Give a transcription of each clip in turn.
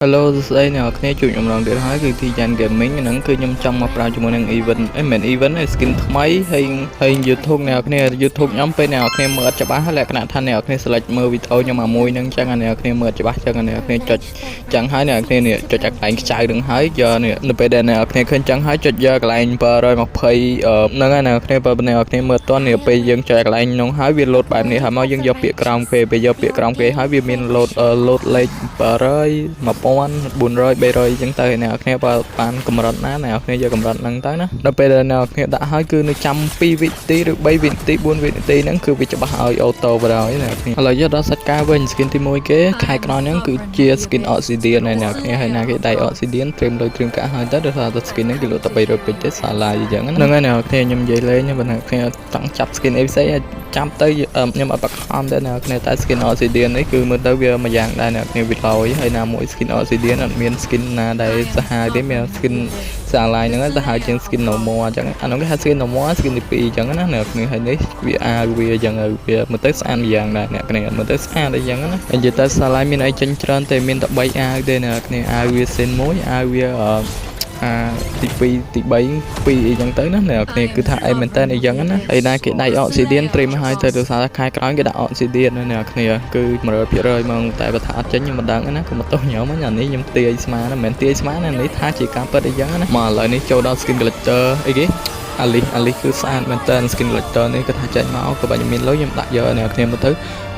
Hello ស្ដីអ្នកគ្នាជួបខ្ញុំម្ដងទៀតហើយគឺទីចាន Gaming ហ្នឹងគឺខ្ញុំចង់មកប្រើជាមួយនឹង event មិន event ទេ skin ថ្មីហើយ YouTube អ្នកគ្នា YouTube ខ្ញុំពេលអ្នកគ្នាមើលអត់ច្បាស់លក្ខណៈថាអ្នកគ្នា select មើលវីដេអូខ្ញុំមួយហ្នឹងអញ្ចឹងអ្នកគ្នាមើលច្បាស់អញ្ចឹងអ្នកគ្នាចុចអញ្ចឹងហើយអ្នកគ្នានេះចុចអាកន្លែងខ្ចៅហ្នឹងហើយយកនេះនៅពេលដែលអ្នកគ្នាឃើញអញ្ចឹងហើយចុចយកកន្លែង720ហ្នឹងហើយអ្នកគ្នាបើអ្នកគ្នាមើលតនេះពេលយើងចុចកន្លែងហ្នឹងហើយវា load បែបនេះហើយមកយើងយកពាក្យក្រោមគេពេលយកពាក្យក្រោមគេហើយវាមាន load លេខ700 1400 300អញ្ចឹងទៅអ្នកគ្នាបើបានកម្រិតណាអ្នកគ្នាយកកម្រិតហ្នឹងទៅណាដល់ពេលដែលអ្នកគ្នាដាក់ហើយគឺនៅចាំ2វិនាទីឬ3វិនាទី4វិនាទីហ្នឹងគឺវាច្បាស់ឲ្យអូតូបណ្ដោយអ្នកគ្នាឥឡូវយកដល់សាច់ការវិញ skin ទី1គេខែក្រោយហ្នឹងគឺជា skin Obsidian អ្នកគ្នាហើយណាគេដៃ Obsidian ត្រៀមលុយត្រៀមកាក់ហើយទៅដោយសារតែ skin ហ្នឹងគេលក់តែ300ពេជ្រទេសាឡាយអញ្ចឹងហ្នឹងហើយអ្នកគ្នាខ្ញុំនិយាយលេងបើអ្នកគ្នាចង់ចាប់ skin អីផ្សេងចាំទៅខ្ញុំអត់បខំទេអ្នកគ្នាតែ skin Obsidian នេះគឺមើលទៅវាមួយយ៉ាងដែរអ្នកគ្នាវាឡយហើយណាមួយ skin Obsidian អត់មាន skin ណាដែលសាហាវទេមាន skin សាឡាយហ្នឹងសាហាវជាង skin normal អញ្ចឹងអានោះគេហៅ skin normal skin ទី2អញ្ចឹងណាអ្នកគ្នាហើយនេះវាវាអញ្ចឹងវាមើលទៅស្អាតមួយយ៉ាងដែរអ្នកគ្នាមើលទៅស្អាតអីចឹងណានិយាយទៅសាឡាយមានអីចិញ្ច្រើនតែមានតែ3អាវទេអ្នកគ្នាអាវវាសេនមួយអាវវាទី2ទី3 2អីចឹងទៅណាអ្នកគ្នាគឺថាអីមែនតើអីចឹងណាហើយណាគេដៃ Obsidian ត្រៀមឲ្យទៅដោយសារខែក្រោយគេដាក់ Obsidian អ្នកគ្នាគឺ100%ហ្មងតែបើថាអត់ចេញខ្ញុំមិនដឹងណាក៏មកទោសខ្ញុំអានេះខ្ញុំទាយស្មាណាមិនមែនទាយស្មាណានេះថាជាការពិតអីចឹងណាមកឥឡូវនេះចូលដល់ skin collector អីគេអាលីគឺស្អាតមែនតើ skin collector នេះគាត់ថាចេញមកក៏បើខ្ញុំមានលុយខ្ញុំដាក់យកអ្នកគ្នាមើលទៅ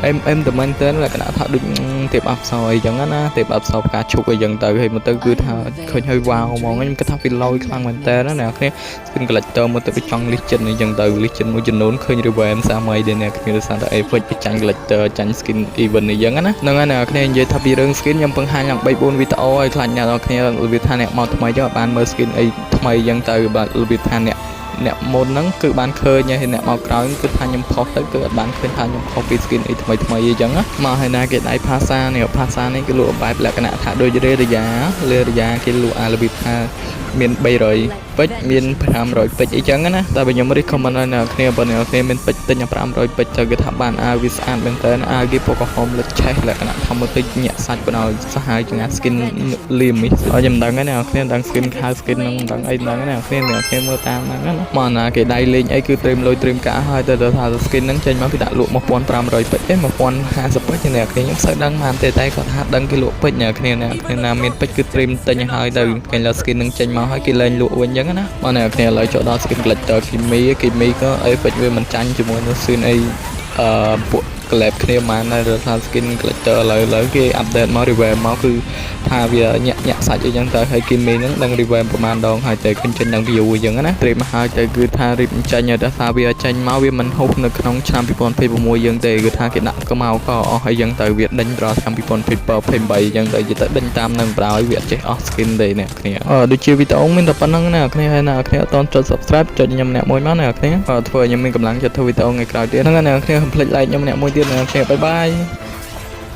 អែមតែមែនតើលក្ខណៈថាដូចទៀបអប្សរអីចឹងណាទៀបអប្សរផ្កាឈូកអីចឹងទៅហើយមើលទៅគឺថាឃើញហើយវ៉ាវហ្មងខ្ញុំគិតថាវាលយខ្លាំងមែនតើណាអ្នកគ្នា skin collector មើលទៅវាចង់លិះចិត្តអីចឹងទៅលិះចិត្តមួយចំនួនឃើញ revamp សាមអីដែរអ្នកគ្នាដោយសារតែ effect វាចាញ់ collector ចាញ់ skin event អីចឹងណាហ្នឹងហើយអ្នកគ្នានិយាយថាពីរឿង skin ខ្ញុំពឹងហាញឡើង 3-4 វីដេអូឲ្យខ្លាចអ្នកនរគ្នារបៀបថាអ្នកមកថ្មីចឹងបានមើល skin អីថ្មីចឹងទៅបាទរបៀបថាអ្នកមុនហ្នឹងគឺបានឃើញហើយអ្នកមកក្រោយគឺថាខ្ញុំខុសទៅគឺអត់បានឃើញថាខ្ញុំខុសពី skin អីថ្មីអីចឹងមកហើយណាគេដៃផាសានេះផាសានេះគឺលក់បែបលក្ខណៈថាដូចរេរយ៉ាគេលក់របៀបថាមាន300ពេជ្រមាន500ពេជ្រអីចឹងណាតែបើខ្ញុំ recommend ឲ្យអ្នកគ្នាបើអ្នកគ្នាមានពេជ្រទិញ500ពេជ្រទៅគេថាបានអាវវាស្អាតមែនតើអាវគេពណ៌ក្រហមលិចឆេះលក្ខណៈថាមើលទៅញាក់សាច់បណ្ដោយសាហាវជាង skin លៀមនេះហើយខ្ញុំដឹងហើយអ្នកគ្នាដឹង skin ខៅ skin ហ្នឹងដឹងអីដឹងណាអ្នកគ្នាមើលតាមហ្នឹងណាមកណាគេដៃលេងអីគឺត្រៀមលុយត្រៀមកាក់ហើយទៅថា skin ហ្នឹងចេញមកគេដាក់លក់1500ពេជ្រទេ1050ពេជ្រអ្នកគ្នាខ្ញុំសូវដឹងបានទេតែគាត់ថាដឹងគេលក់ពេជ្រអ្នកគ្នាណាមានពេជ្រគឺត្រៀមទិញឲ្យទៅគេលើ skin ហ្នឹងចេញមកហើយគេលែងលក់វិញចឹងណាមកអ្នកគ្នាឥឡូវចូលដល់ skin collector គីមីក៏អីពេជ្រវាមិនចាញ់ជាមួយនឹង skin អីពួក collab គ្នាបានហើយដោយសារ skin collector ឥឡូវគេ update មក revamp មកគឺថាវាញាក់សាច់អីចឹងទៅហើយគីមីហ្នឹងដឹង revamp ប្រហែលដងហើយតែឃើញចេញដល់ view អញ្ចឹងណាត្រៀមមកហើយទៅគឺថារៀបចេញដោយសារវាចេញមកវាមិនហូបនៅក្នុងឆ្នាំ2026យើងទេគឺថាគេដាក់ក៏មកក៏អស់អីចឹងទៅវាដេញដល់ឆ្នាំ2028អញ្ចឹងទៅទៅដេញតាមនឹងបណ្ដោយវាចេះអស់ skin ទេអ្នកគ្នាដូចជាវីដេអូមានតែប៉ុណ្្នឹងណាអ្នកគ្នាហើយអ្នកគ្នាអត់តន់ចុច subscribe ចុចខ្ញុំអ្នកមួយមកអ្នកគ្នាធ្វើឲ្យខ្ញុំមានកម្លាំងចិត្តធ្វើវីដេអូថ្ងៃក្រោយទៀតហ្នឹងអ្នកគ្នាកុំភ្លេច like ខ្ញុំអ្នកមួយទៀតអ្នកគ្នាបាយបាយ